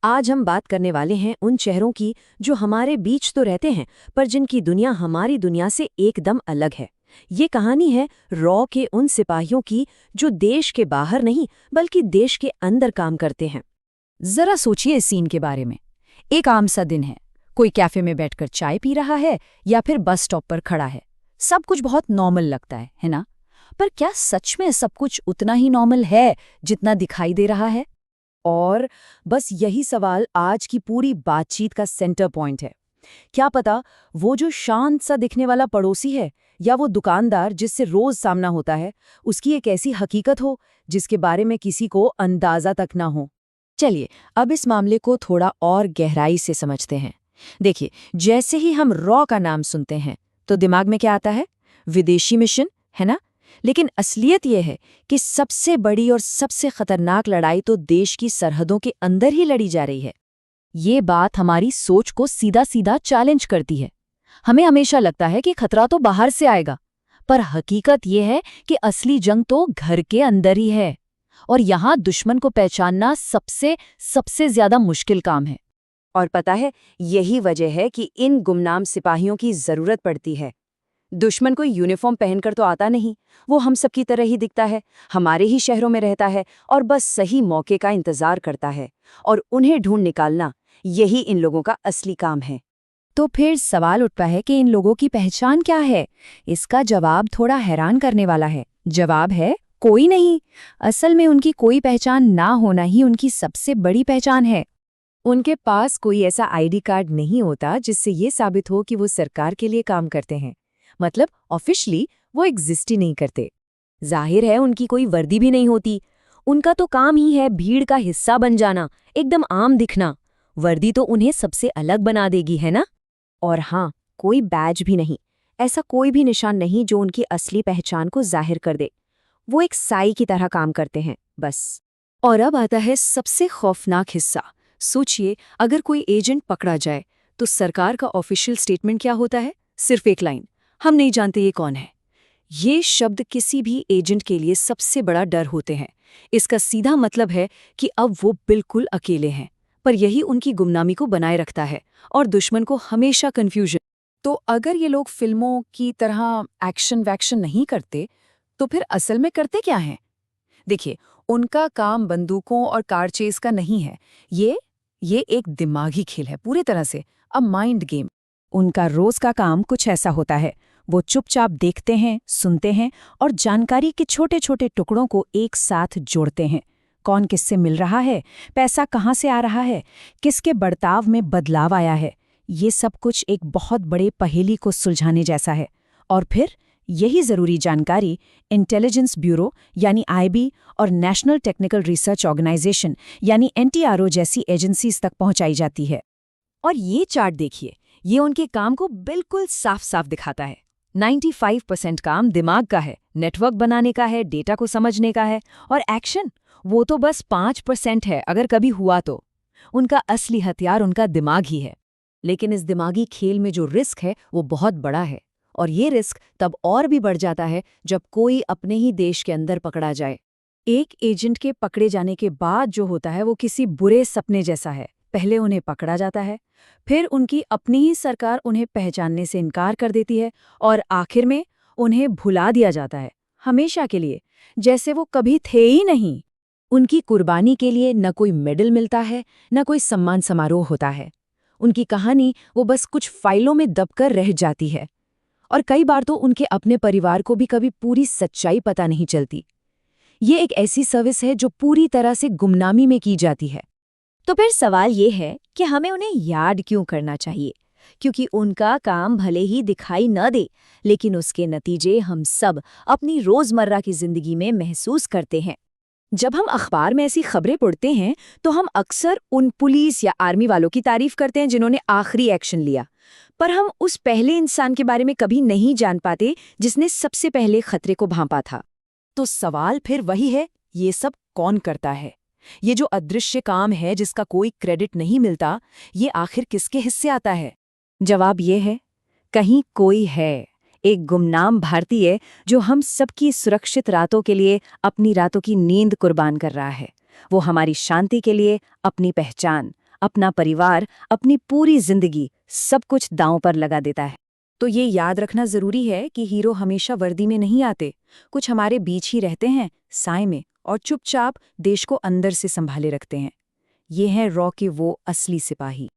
आज हम बात करने वाले हैं उन शहरों की जो हमारे बीच तो रहते हैं पर जिनकी दुनिया हमारी दुनिया से एकदम अलग है। ये कहानी है रॉ के उन सिपाहियों की जो देश के बाहर नहीं बल्कि देश के अंदर काम करते हैं। जरा सोचिए इस सीन के बारे में। एक आम सा दिन है, कोई कैफे में बैठकर चाय पी रहा है या फिर बस स्टॉप पर खड़ा है। सब कुछ बहुत नॉर्मल लगता है ना? पर क्या सच में सब कुछ उतना ही नॉर्मल है जितना दिखाई दे रहा है? और बस यही सवाल आज की पूरी बातचीत का सेंटर पॉइंट है। क्या पता वो जो शांत सा दिखने वाला पड़ोसी है या वो दुकानदार जिससे रोज सामना होता है, उसकी एक ऐसी हकीकत हो जिसके बारे में किसी को अंदाजा तक ना हो। चलिए अब इस मामले को थोड़ा और गहराई से समझते हैं। देखिए, जैसे ही हम रॉ का नाम सुनते हैं तो दिमाग में क्या आता है? विदेशी मिशन, है ना? लेकिन असलियत यह है कि सबसे बड़ी और सबसे खतरनाक लड़ाई तो देश की सरहदों के अंदर ही लड़ी जा रही है। ये बात हमारी सोच को सीधा सीधा चैलेंज करती है। हमें हमेशा लगता है कि खतरा तो बाहर से आएगा, पर हकीकत यह है कि असली जंग तो घर के अंदर ही है। और यहाँ दुश्मन को पहचानना सबसे सबसे ज्यादा मुश्किल काम है। और पता है, यही वजह है कि इन गुमनाम सिपाहियों की जरूरत पड़ती है। दुश्मन कोई यूनिफॉर्म पहनकर तो आता नहीं, वो हम सब की तरह ही दिखता है, हमारे ही शहरों में रहता है और बस सही मौके का इंतजार करता है। और उन्हें ढूंढ निकालना, यही इन लोगों का असली काम है। तो फिर सवाल उठता है कि इन लोगों की पहचान क्या है? इसका जवाब थोड़ा हैरान करने वाला है। जवाब है कोई नहीं। असल में उनकी कोई पहचान ना होना ही उनकी सबसे बड़ी पहचान है। उनके पास कोई ऐसा आईडी कार्ड नहीं होता जिससे ये साबित हो कि वो सरकार के लिए काम करते हैं। मतलब ऑफिशियली वो एग्जिस्ट ही नहीं करते। जाहिर है उनकी कोई वर्दी भी नहीं होती। उनका तो काम ही है भीड़ का हिस्सा बन जाना, एकदम आम दिखना। वर्दी तो उन्हें सबसे अलग बना देगी, है ना? और हाँ, कोई बैज भी नहीं, ऐसा कोई भी निशान नहीं जो उनकी असली पहचान को जाहिर कर दे। वो एक साई की तरह काम करते हैं, बस। और अब आता है सबसे खौफनाक हिस्सा। सोचिए, अगर कोई एजेंट पकड़ा जाए तो सरकार का ऑफिशियल स्टेटमेंट क्या होता है? सिर्फ एक लाइन, हम नहीं जानते ये कौन है। ये शब्द किसी भी एजेंट के लिए सबसे बड़ा डर होते हैं। इसका सीधा मतलब है कि अब वो बिल्कुल अकेले हैं। पर यही उनकी गुमनामी को बनाए रखता है और दुश्मन को हमेशा कन्फ्यूजन। तो अगर ये लोग फिल्मों की तरह एक्शन वैक्शन नहीं करते तो फिर असल में करते क्या हैं? देखिए, उनका काम बंदूकों और कार चेस का नहीं है। ये एक दिमागी खेल है, पूरी तरह से अ माइंड गेम। उनका रोज का काम कुछ ऐसा होता है। वो चुपचाप देखते हैं, सुनते हैं और जानकारी के छोटे छोटे टुकड़ों को एक साथ जोड़ते हैं। कौन किससे मिल रहा है, पैसा कहाँ से आ रहा है, किसके बर्ताव में बदलाव आया है, ये सब कुछ एक बहुत बड़े पहेली को सुलझाने जैसा है। और फिर यही जरूरी जानकारी इंटेलिजेंस ब्यूरो यानी आईबी और नेशनल टेक्निकल रिसर्च ऑर्गेनाइजेशन यानी एनटीआरओ जैसी एजेंसीज तक पहुंचाई जाती है। और ये चार्ट देखिए, ये उनके काम को बिल्कुल साफ साफ दिखाता है। 95% काम दिमाग का है, नेटवर्क बनाने का है, डेटा को समझने का है। और एक्शन, वो तो बस 5% है, अगर कभी हुआ तो। उनका असली हथियार उनका दिमाग ही है। लेकिन इस दिमागी खेल में जो रिस्क है वो बहुत बड़ा है। और ये रिस्क तब और भी बढ़ जाता है जब कोई अपने ही देश के अंदर पकड़ा जाए। एक एजेंट के पकड़े जाने के बाद जो होता है वो किसी बुरे सपने जैसा है। पहले उन्हें पकड़ा जाता है, फिर उनकी अपनी ही सरकार उन्हें पहचानने से इनकार कर देती है और आखिर में उन्हें भुला दिया जाता है, हमेशा के लिए, जैसे वो कभी थे ही नहीं। उनकी कुर्बानी के लिए न कोई मेडल मिलता है, न कोई सम्मान समारोह होता है। उनकी कहानी वो बस कुछ फाइलों में दबकर रह जाती है। और कई बार तो उनके अपने परिवार को भी कभी पूरी सच्चाई पता नहीं चलती। ये एक ऐसी सर्विस है जो पूरी तरह से गुमनामी में की जाती है। तो फिर सवाल ये है कि हमें उन्हें याद क्यों करना चाहिए? क्योंकि उनका काम भले ही दिखाई न दे, लेकिन उसके नतीजे हम सब अपनी रोजमर्रा की जिंदगी में महसूस करते हैं। जब हम अखबार में ऐसी खबरें पढ़ते हैं तो हम अक्सर उन पुलिस या आर्मी वालों की तारीफ करते हैं जिन्होंने आखिरी एक्शन लिया, पर हम उस पहले इंसान के बारे में कभी नहीं जान पाते जिसने सबसे पहले खतरे को भांपा था। तो सवाल फिर वही है, ये सब कौन करता है? ये जो अदृश्य काम है जिसका कोई क्रेडिट नहीं मिलता, ये आखिर किसके हिस्से आता है? जवाब ये है, कहीं कोई है, एक गुमनाम भारतीय जो हम सबकी सुरक्षित रातों के लिए अपनी रातों की नींद कुर्बान कर रहा है। वो हमारी शांति के लिए अपनी पहचान, अपना परिवार, अपनी पूरी जिंदगी, सब कुछ दांव पर लगा देता है। तो ये याद रखना जरूरी है कि हीरो हमेशा वर्दी में नहीं आते, कुछ हमारे बीच ही रहते हैं, साए में, और चुपचाप देश को अंदर से संभाले रखते हैं। ये हैं रॉ के वो असली सिपाही।